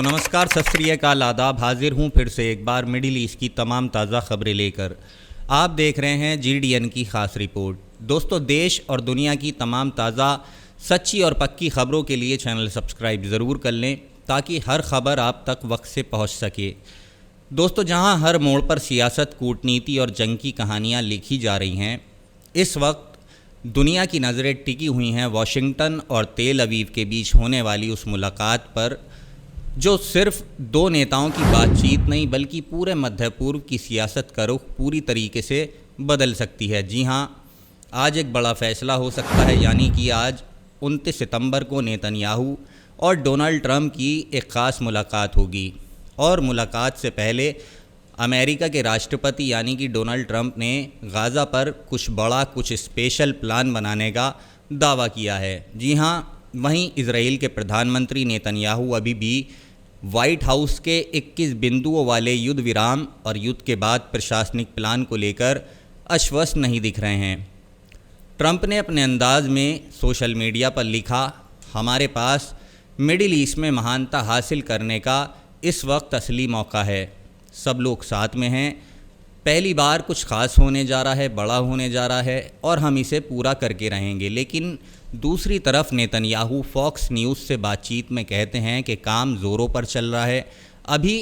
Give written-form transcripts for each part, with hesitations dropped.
तो नमस्कार, सत श्री अकाल, आदाब। हाजिर हूँ फिर से एक बार मिडिल ईस्ट की तमाम ताज़ा खबरें लेकर। आप देख रहे हैं GDN की ख़ास रिपोर्ट। दोस्तों, देश और दुनिया की तमाम ताज़ा, सच्ची और पक्की खबरों के लिए चैनल सब्सक्राइब ज़रूर कर लें ताकि हर खबर आप तक वक्त से पहुँच सके। दोस्तों, जहाँ हर मोड़ पर सियासत, कूटनीति और जंग की कहानियाँ लिखी जा रही हैं, इस वक्त दुनिया की नज़रें टिकी हुई हैं वाशिंगटन और तेल अवीव के बीच होने वाली उस मुलाकात पर जो सिर्फ दो नेताओं की बातचीत नहीं बल्कि पूरे मध्य पूर्व की सियासत का रुख पूरी तरीके से बदल सकती है। जी हाँ, आज एक बड़ा फ़ैसला हो सकता है, यानी कि आज 29 सितंबर को नेतन्याहू और डोनाल्ड ट्रंप की एक ख़ास मुलाकात होगी। और मुलाकात से पहले अमेरिका के राष्ट्रपति यानी कि डोनाल्ड ट्रंप ने गाज़ा पर कुछ बड़ा, कुछ स्पेशल प्लान बनाने का दावा किया है। जी हाँ, वहीं इजराइल के प्रधानमंत्री नेतन्याहू अभी भी वाइट हाउस के 21 बिंदुओं वाले युद्ध विराम और युद्ध के बाद प्रशासनिक प्लान को लेकर आश्वस्त नहीं दिख रहे हैं। ट्रंप ने अपने अंदाज में सोशल मीडिया पर लिखा, हमारे पास मिडिल ईस्ट में महानता हासिल करने का इस वक्त असली मौका है। सब लोग साथ में हैं। पहली बार कुछ ख़ास होने जा रहा है, बड़ा होने जा रहा है और हम इसे पूरा करके रहेंगे। लेकिन दूसरी तरफ नेतन्याहू फॉक्स न्यूज़ से बातचीत में कहते हैं कि काम ज़ोरों पर चल रहा है, अभी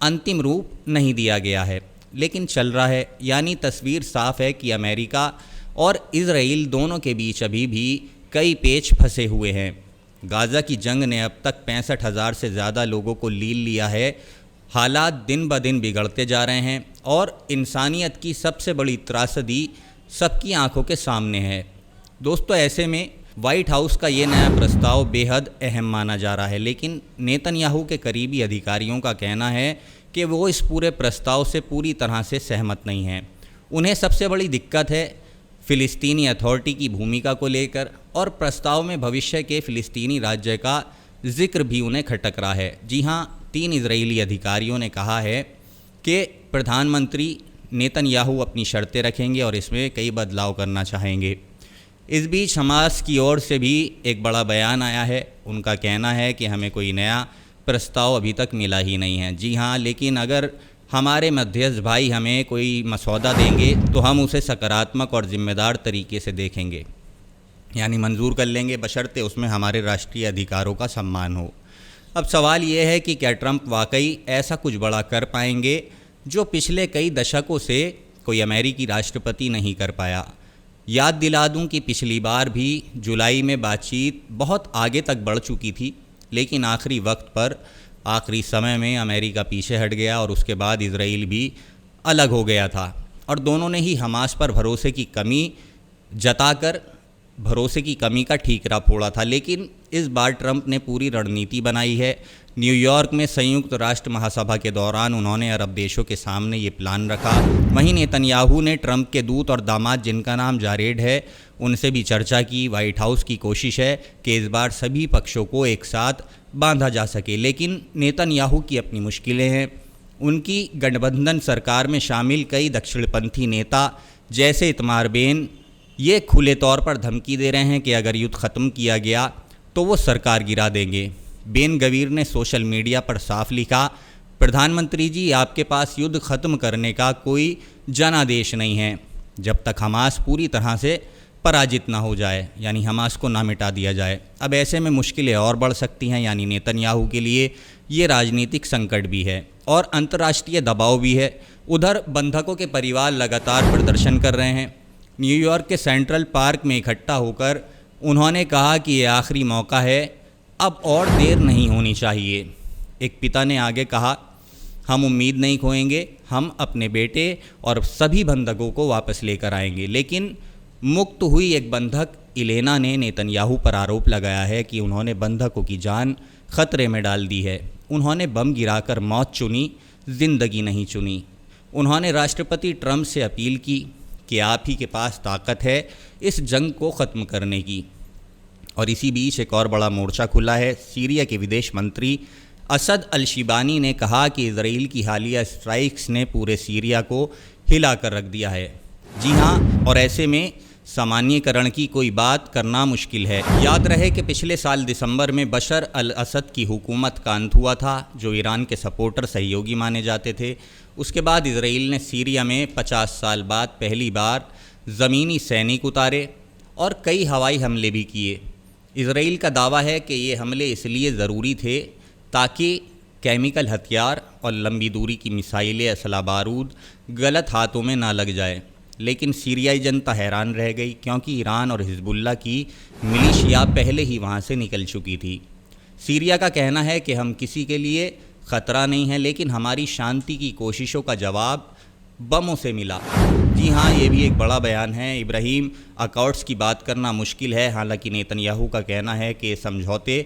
अंतिम रूप नहीं दिया गया है लेकिन चल रहा है। यानी तस्वीर साफ है कि अमेरिका और इजराइल दोनों के बीच अभी भी कई पेच फंसे हुए हैं। गाज़ा की जंग ने अब तक 65,000 से ज़्यादा लोगों को लील लिया है। हालात दिन ब दिन बिगड़ते जा रहे हैं और इंसानियत की सबसे बड़ी त्रासदी सबकी आंखों के सामने है। दोस्तों, ऐसे में वाइट हाउस का ये नया प्रस्ताव बेहद अहम माना जा रहा है, लेकिन नेतन्याहू के करीबी अधिकारियों का कहना है कि वो इस पूरे प्रस्ताव से पूरी तरह से सहमत नहीं हैं। उन्हें सबसे बड़ी दिक्कत है फ़िलिस्तीनी अथॉरिटी की भूमिका को लेकर, और प्रस्ताव में भविष्य के फ़िलिस्तीनी राज्य का जिक्र भी उन्हें खटक रहा है। जी हाँ, 3 इजरायली अधिकारियों ने कहा है कि प्रधानमंत्री नेतन्याहू अपनी शर्तें रखेंगे और इसमें कई बदलाव करना चाहेंगे। इस बीच हमास की ओर से भी एक बड़ा बयान आया है। उनका कहना है कि हमें कोई नया प्रस्ताव अभी तक मिला ही नहीं है। जी हाँ, लेकिन अगर हमारे मध्यस्थ भाई हमें कोई मसौदा देंगे तो हम उसे सकारात्मक और ज़िम्मेदार तरीके से देखेंगे, यानी मंजूर कर लेंगे, बशर्ते उसमें हमारे राष्ट्रीय अधिकारों का सम्मान हो। अब सवाल ये है कि क्या ट्रंप वाकई ऐसा कुछ बड़ा कर पाएंगे जो पिछले कई दशकों से कोई अमेरिकी राष्ट्रपति नहीं कर पाया। याद दिला दूं कि पिछली बार भी जुलाई में बातचीत बहुत आगे तक बढ़ चुकी थी, लेकिन आखिरी वक्त पर, आखिरी समय में अमेरिका पीछे हट गया और उसके बाद इजराइल भी अलग हो गया था और दोनों ने ही हमास पर भरोसे की कमी जताकर भरोसे की कमी का ठीकरा फोड़ा था। लेकिन इस बार ट्रंप ने पूरी रणनीति बनाई है। न्यूयॉर्क में संयुक्त राष्ट्र महासभा के दौरान उन्होंने अरब देशों के सामने ये प्लान रखा। वहीं नेतन्याहू ने ट्रंप के दूत और दामाद, जिनका नाम जारेड है, उनसे भी चर्चा की। वाइट हाउस की कोशिश है कि इस बार सभी पक्षों को एक साथ बांधा जा सके, लेकिन नेतन्याहू की अपनी मुश्किलें हैं। उनकी गठबंधन सरकार में शामिल कई दक्षिणपंथी नेता जैसे इतमार बेन ये खुले तौर पर धमकी दे रहे हैं कि अगर युद्ध ख़त्म किया गया तो वो सरकार गिरा देंगे। बेन गवीर ने सोशल मीडिया पर साफ लिखा, प्रधानमंत्री जी, आपके पास युद्ध ख़त्म करने का कोई जनादेश नहीं है जब तक हमास पूरी तरह से पराजित ना हो जाए, यानी हमास को ना मिटा दिया जाए। अब ऐसे में मुश्किलें और बढ़ सकती हैं, यानी नेतन्याहू के लिए ये राजनीतिक संकट भी है और अंतर्राष्ट्रीय दबाव भी है। उधर बंधकों के परिवार लगातार प्रदर्शन कर रहे हैं। न्यूयॉर्क के सेंट्रल पार्क में इकट्ठा होकर उन्होंने कहा कि ये आखिरी मौका है, अब और देर नहीं होनी चाहिए। एक पिता ने आगे कहा, हम उम्मीद नहीं खोएंगे, हम अपने बेटे और सभी बंधकों को वापस लेकर आएंगे। लेकिन मुक्त हुई एक बंधक इलेना ने नेतन्याहू पर आरोप लगाया है कि उन्होंने बंधकों की जान खतरे में डाल दी है। उन्होंने बम गिराकर मौत चुनी, जिंदगी नहीं चुनी। उन्होंने राष्ट्रपति ट्रंप से अपील की कि आप ही के पास ताकत है इस जंग को ख़त्म करने की। और इसी बीच एक और बड़ा मोर्चा खुला है। सीरिया के विदेश मंत्री असद अल-शिबानी ने कहा कि इजराइल की हालिया स्ट्राइक्स ने पूरे सीरिया को हिला कर रख दिया है। जी हाँ, और ऐसे में सामान्यकरण की कोई बात करना मुश्किल है। याद रहे कि पिछले साल दिसंबर में बशर अल असद की हुकूमत का अंत हुआ था, जो ईरान के सपोर्टर सहयोगी माने जाते थे। उसके बाद इजराइल ने सीरिया में 50 साल बाद पहली बार ज़मीनी सैनिक उतारे और कई हवाई हमले भी किए। इजराइल का दावा है कि ये हमले इसलिए ज़रूरी थे ताकि केमिकल हथियार और लंबी दूरी की मिसाइलें, असला बारूद गलत हाथों में ना लग जाए। लेकिन सीरियाई जनता हैरान रह गई, क्योंकि ईरान और हिजबुल्लाह की मिलिशिया पहले ही वहाँ से निकल चुकी थी। सीरिया का कहना है कि हम किसी के लिए ख़तरा नहीं है, लेकिन हमारी शांति की कोशिशों का जवाब बमों से मिला। जी हाँ, ये भी एक बड़ा बयान है। इब्राहिम अकॉर्ड्स की बात करना मुश्किल है, हालांकि नेतन्याहू का कहना है कि समझौते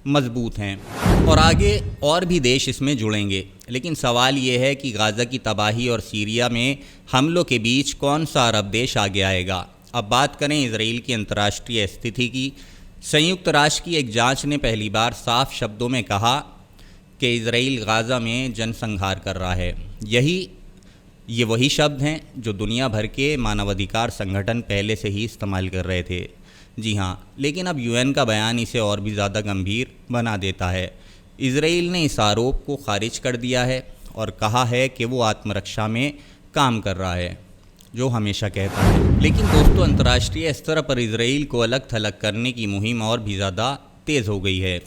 मजबूत हैं और आगे और भी देश इसमें जुड़ेंगे। लेकिन सवाल ये है कि गाज़ा की तबाही और सीरिया में हमलों के बीच कौन सा अरब देश आगे आएगा। अब बात करें इजराइल की अंतर्राष्ट्रीय स्थिति की। संयुक्त राष्ट्र की एक जांच ने पहली बार साफ शब्दों में कहा कि इजराइल गाज़ा में जनसंहार कर रहा है। ये वही शब्द हैं जो दुनिया भर के मानवाधिकार संगठन पहले से ही इस्तेमाल कर रहे थे। जी हाँ, लेकिन अब यूएन का बयान इसे और भी ज़्यादा गंभीर बना देता है। इजराइल ने इस आरोप को खारिज कर दिया है और कहा है कि वो आत्मरक्षा में काम कर रहा है, जो हमेशा कहता है। लेकिन दोस्तों, अंतर्राष्ट्रीय स्तर पर इजराइल को अलग थलग करने की मुहिम और भी ज़्यादा तेज़ हो गई है।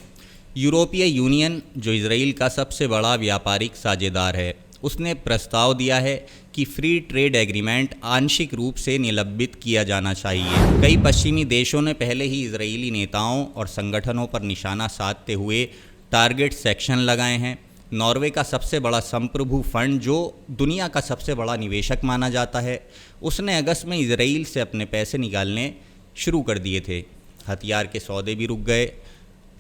यूरोपीय यूनियन, जो इजराइल का सबसे बड़ा व्यापारिक साझेदार है, उसने प्रस्ताव दिया है कि फ्री ट्रेड एग्रीमेंट आंशिक रूप से निलंबित किया जाना चाहिए। कई पश्चिमी देशों ने पहले ही इजरायली नेताओं और संगठनों पर निशाना साधते हुए टारगेट सेक्शन लगाए हैं। नॉर्वे का सबसे बड़ा संप्रभु फंड, जो दुनिया का सबसे बड़ा निवेशक माना जाता है, उसने अगस्त में इजराइल से अपने पैसे निकालने शुरू कर दिए थे। हथियार के सौदे भी रुक गए।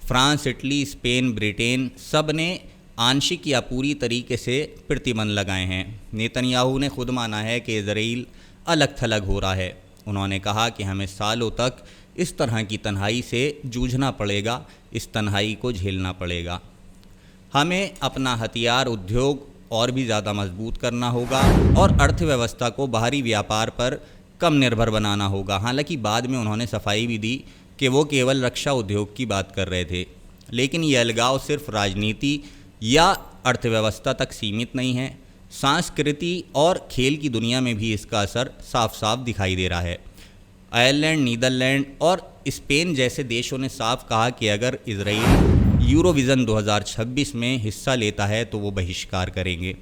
फ्रांस, इटली, स्पेन, ब्रिटेन सब ने आंशिक या पूरी तरीके से प्रतिबंध लगाए हैं। नेतन्याहू ने खुद माना है कि इजराइल अलग थलग हो रहा है। उन्होंने कहा कि हमें सालों तक इस तरह की तन्हाई से जूझना पड़ेगा, इस तन्हाई को झेलना पड़ेगा। हमें अपना हथियार उद्योग और भी ज़्यादा मजबूत करना होगा और अर्थव्यवस्था को बाहरी व्यापार पर कम निर्भर बनाना होगा। हालांकि बाद में उन्होंने सफाई भी दी कि वो केवल रक्षा उद्योग की बात कर रहे थे। लेकिन ये अलगाव सिर्फ राजनीति या अर्थव्यवस्था तक सीमित नहीं है। संस्कृति और खेल की दुनिया में भी इसका असर साफ साफ दिखाई दे रहा है। आयरलैंड, नीदरलैंड और स्पेन जैसे देशों ने साफ कहा कि अगर इजराइल यूरोविज़न 2026 में हिस्सा लेता है तो वो बहिष्कार करेंगे।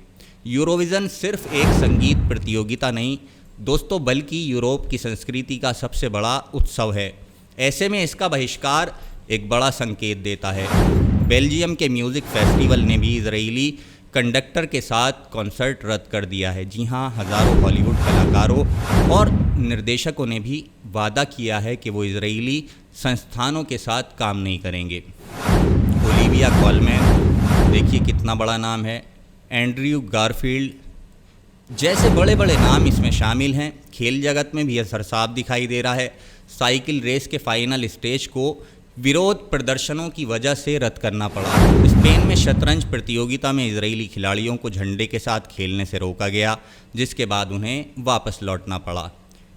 यूरोविज़न सिर्फ एक संगीत प्रतियोगिता नहीं दोस्तों, बल्कि यूरोप की संस्कृति का सबसे बड़ा उत्सव है। ऐसे में इसका बहिष्कार एक बड़ा संकेत देता है। बेल्जियम के म्यूज़िक फेस्टिवल ने भी इजरायली कंडक्टर के साथ कॉन्सर्ट रद्द कर दिया है। जी हाँ, हज़ारों बॉलीवुड कलाकारों और निर्देशकों ने भी वादा किया है कि वो इजरायली संस्थानों के साथ काम नहीं करेंगे। ओलिविया कॉलमैन, देखिए कितना बड़ा नाम है। एंड्रयू गारफील्ड जैसे बड़े बड़े नाम इसमें शामिल हैं। खेल जगत में भी असर साफ दिखाई दे रहा है। साइकिल रेस के फाइनल स्टेज को विरोध प्रदर्शनों की वजह से रद्द करना पड़ा। स्पेन में शतरंज प्रतियोगिता में इजरायली खिलाड़ियों को झंडे के साथ खेलने से रोका गया, जिसके बाद उन्हें वापस लौटना पड़ा।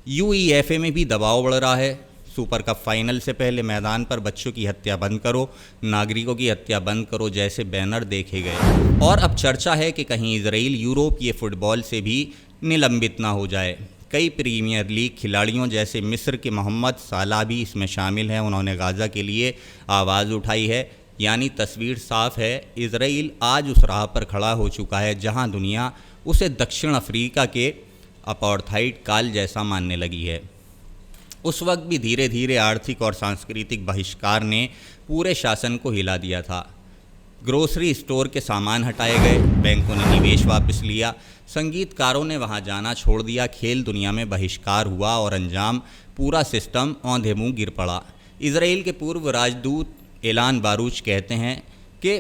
यूईएफए में भी दबाव बढ़ रहा है। सुपर कप फाइनल से पहले मैदान पर बच्चों की हत्या बंद करो, नागरिकों की हत्या बंद करो जैसे बैनर देखे गए। और अब चर्चा है कि कहीं इजराइल यूरोपीय फुटबॉल से भी निलंबित ना हो जाए। कई प्रीमियर लीग खिलाड़ियों जैसे मिस्र के मोहम्मद साला भी इसमें शामिल हैं। उन्होंने गाज़ा के लिए आवाज़ उठाई है। यानी तस्वीर साफ है, इजराइल आज उस राह पर खड़ा हो चुका है जहां दुनिया उसे दक्षिण अफ्रीका के अपार्थाइड काल जैसा मानने लगी है। उस वक्त भी धीरे धीरे आर्थिक और सांस्कृतिक बहिष्कार ने पूरे शासन को हिला दिया था। ग्रोसरी स्टोर के सामान हटाए गए, बैंकों ने निवेश वापस लिया, संगीतकारों ने वहां जाना छोड़ दिया, खेल दुनिया में बहिष्कार हुआ और अंजाम पूरा सिस्टम औंधे मुंह गिर पड़ा। इजराइल के पूर्व राजदूत एलान बारूच कहते हैं कि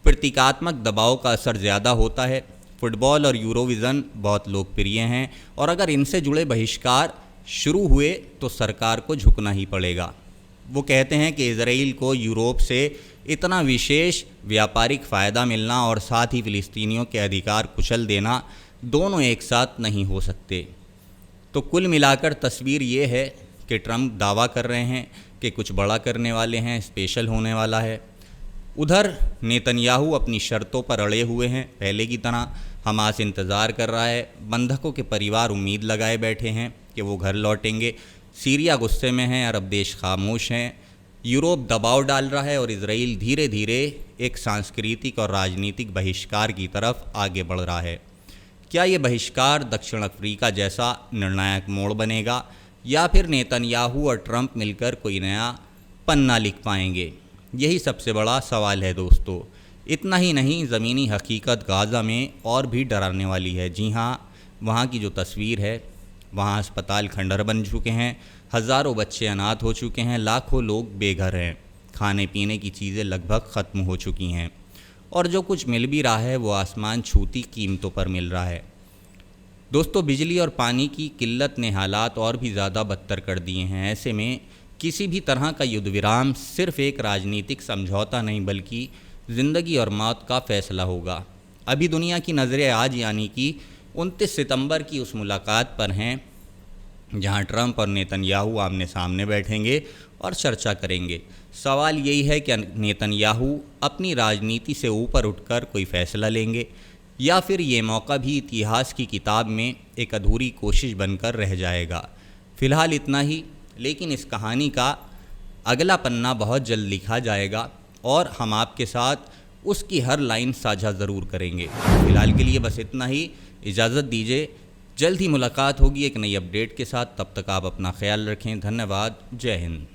प्रतीकात्मक दबाव का असर ज़्यादा होता है। फुटबॉल और यूरोविज़न बहुत लोकप्रिय हैं और अगर इनसे जुड़े बहिष्कार शुरू हुए तो सरकार को झुकना ही पड़ेगा। वो कहते हैं कि इजराइल को यूरोप से इतना विशेष व्यापारिक फ़ायदा मिलना और साथ ही फ़िलिस्तीनियों के अधिकार कुचल देना, दोनों एक साथ नहीं हो सकते। तो कुल मिलाकर तस्वीर ये है कि ट्रंप दावा कर रहे हैं कि कुछ बड़ा करने वाले हैं, स्पेशल होने वाला है। उधर नेतन्याहू अपनी शर्तों पर अड़े हुए हैं, पहले की तरह हमास इंतज़ार कर रहा है, बंधकों के परिवार उम्मीद लगाए बैठे हैं कि वो घर लौटेंगे। सीरिया गुस्से में है, अरब देश खामोश हैं, यूरोप दबाव डाल रहा है और इजराइल धीरे धीरे एक सांस्कृतिक और राजनीतिक बहिष्कार की तरफ आगे बढ़ रहा है। क्या ये बहिष्कार दक्षिण अफ्रीका जैसा निर्णायक मोड़ बनेगा या फिर नेतन्याहू और ट्रंप मिलकर कोई नया पन्ना लिख पाएंगे? यही सबसे बड़ा सवाल है दोस्तों। इतना ही नहीं, ज़मीनी हकीकत गाज़ा में और भी डराने वाली है। जी हाँ, वहाँ की जो तस्वीर है, वहाँ अस्पताल खंडहर बन चुके हैं, हज़ारों बच्चे अनाथ हो चुके हैं, लाखों लोग बेघर हैं, खाने पीने की चीज़ें लगभग ख़त्म हो चुकी हैं और जो कुछ मिल भी रहा है वो आसमान छूती कीमतों पर मिल रहा है। दोस्तों, बिजली और पानी की किल्लत ने हालात और भी ज़्यादा बदतर कर दिए हैं। ऐसे में किसी भी तरह का युद्ध विराम सिर्फ एक राजनीतिक समझौता नहीं बल्कि ज़िंदगी और मौत का फ़ैसला होगा। अभी दुनिया की नज़रें आज यानी कि 29 सितंबर की उस मुलाकात पर हैं जहां ट्रंप और नेतन्याहू आमने सामने बैठेंगे और चर्चा करेंगे। सवाल यही है कि नेतन्याहू अपनी राजनीति से ऊपर उठकर कोई फ़ैसला लेंगे या फिर ये मौका भी इतिहास की किताब में एक अधूरी कोशिश बनकर रह जाएगा। फ़िलहाल इतना ही, लेकिन इस कहानी का अगला पन्ना बहुत जल्द लिखा जाएगा और हम आपके साथ उसकी हर लाइन साझा ज़रूर करेंगे। फ़िलहाल के लिए बस इतना ही, इजाज़त दीजिए। जल्द ही मुलाकात होगी एक नई अपडेट के साथ। तब तक आप अपना ख्याल रखें। धन्यवाद। जय हिंद।